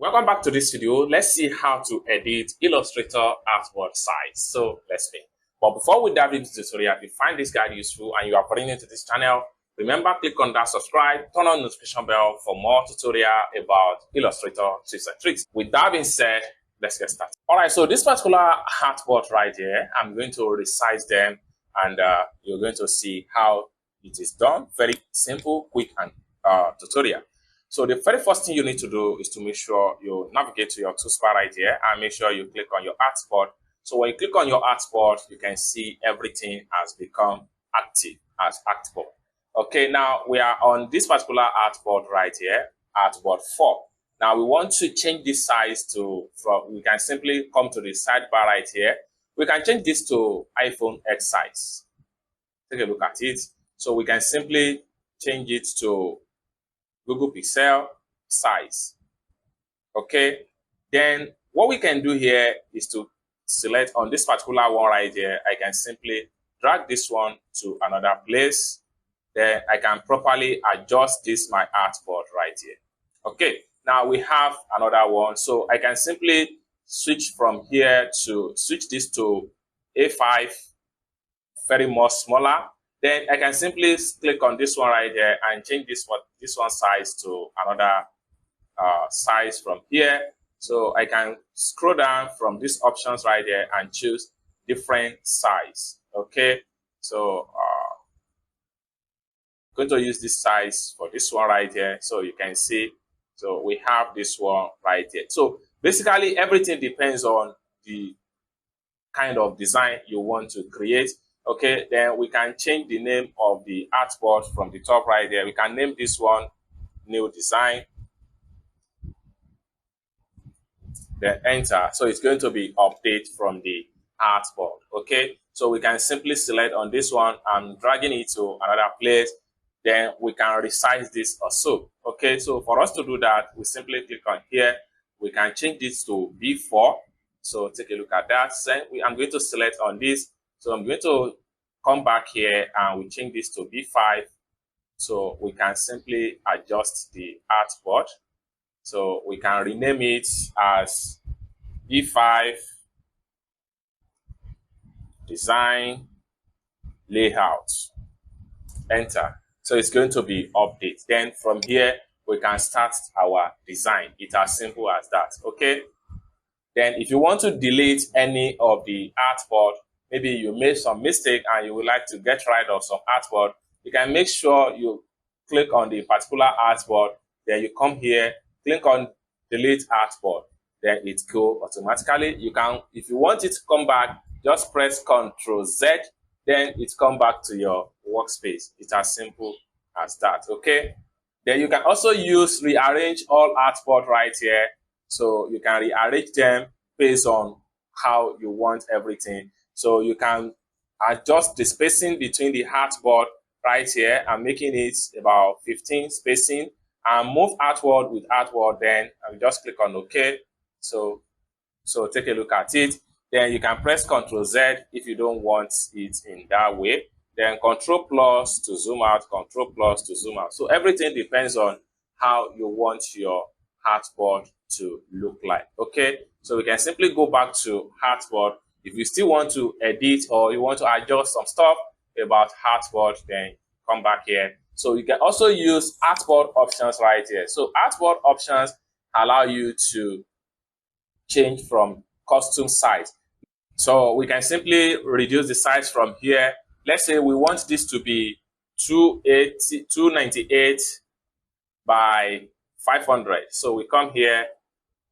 Welcome back to this video. Let's see how to edit Illustrator Artboard Size. So let's begin. But before we dive into the tutorial, if you find this guide useful and you are brand new to this channel, remember click on that subscribe, turn on the notification bell for more tutorial about Illustrator tips and tricks. With that being said, let's get started. All right, so this particular artboard right here, I'm going to resize them and you're going to see how it is done. Very simple, quick and tutorial. So the very first thing you need to do is to make sure you navigate to your toolbar right here and make sure you click on your artboard. So when you click on your artboard, you can see everything has become active as artboard. Okay, now we are on this particular artboard right here, artboard 4. Now we want to change this size to, we can simply come to the sidebar right here. We can change this to iPhone X size. Take a look at it. So we can simply change it to Google Pixel size. Okay, then what we can do here is to select on this particular one right here. I can simply drag this one to another place. Then I can properly adjust this my artboard right here. Okay, now we have another one. So I can simply switch from here to switch this to A5, very much smaller. Then I can simply click on this one right here and change this one size to another size from here. So I can scroll down from these options right here and choose different size. Okay, so I'm going to use this size for this one right here. So you can see, so we have this one right here. So basically everything depends on the kind of design you want to create. Okay, then we can change the name of the artboard from the top right there. We can name this one new design. Then enter. So it's going to be update from the artboard. Okay, so we can simply select on this one and dragging it to another place. Then we can resize this also. Okay, so for us to do that, we simply click on here. We can change this to B4. So take a look at that. I'm going to select on this. So I'm going to come back here and we change this to B5. So we can simply adjust the artboard. So we can rename it as B5 Design Layout. Enter. So it's going to be update. Then from here, we can start our design. It's as simple as that. Okay. Then if you want to delete any of the artboard, maybe you made some mistake and you would like to get rid of some artboard, you can make sure you click on the particular artboard. Then you come here, click on delete artboard. Then it go automatically. You can, if you want it to come back, just press Ctrl Z. Then it come back to your workspace. It's as simple as that. Okay. Then you can also use rearrange all artboard right here. So you can rearrange them based on how you want everything. So you can adjust the spacing between the artboard right here and making it about 15 spacing and move artboard with artboard. Then and just click on OK. So take a look at it. Then you can press Ctrl Z if you don't want it in that way. Then Ctrl plus to zoom out, Ctrl plus to zoom out. So everything depends on how you want your artboard to look like. Okay, so we can simply go back to artboard. If you still want to edit or you want to adjust some stuff about artboard, then come back here. So you can also use artboard options right here. So artboard options allow you to change from custom size. So we can simply reduce the size from here. Let's say we want this to be 298 by 500. So we come here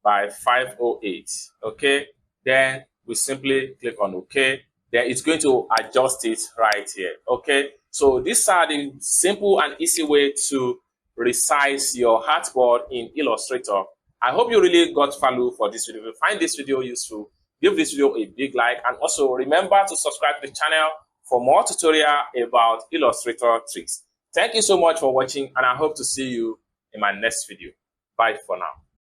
by 508. Okay, then we simply click on OK. Then it's going to adjust it right here. Okay, so these are the simple and easy way to resize your artboard in Illustrator. I hope you really got value for this video. If you find this video useful, give this video a big like, and also remember to subscribe to the channel for more tutorial about Illustrator tricks. Thank you so much for watching, and I hope to see you in my next video. Bye for now.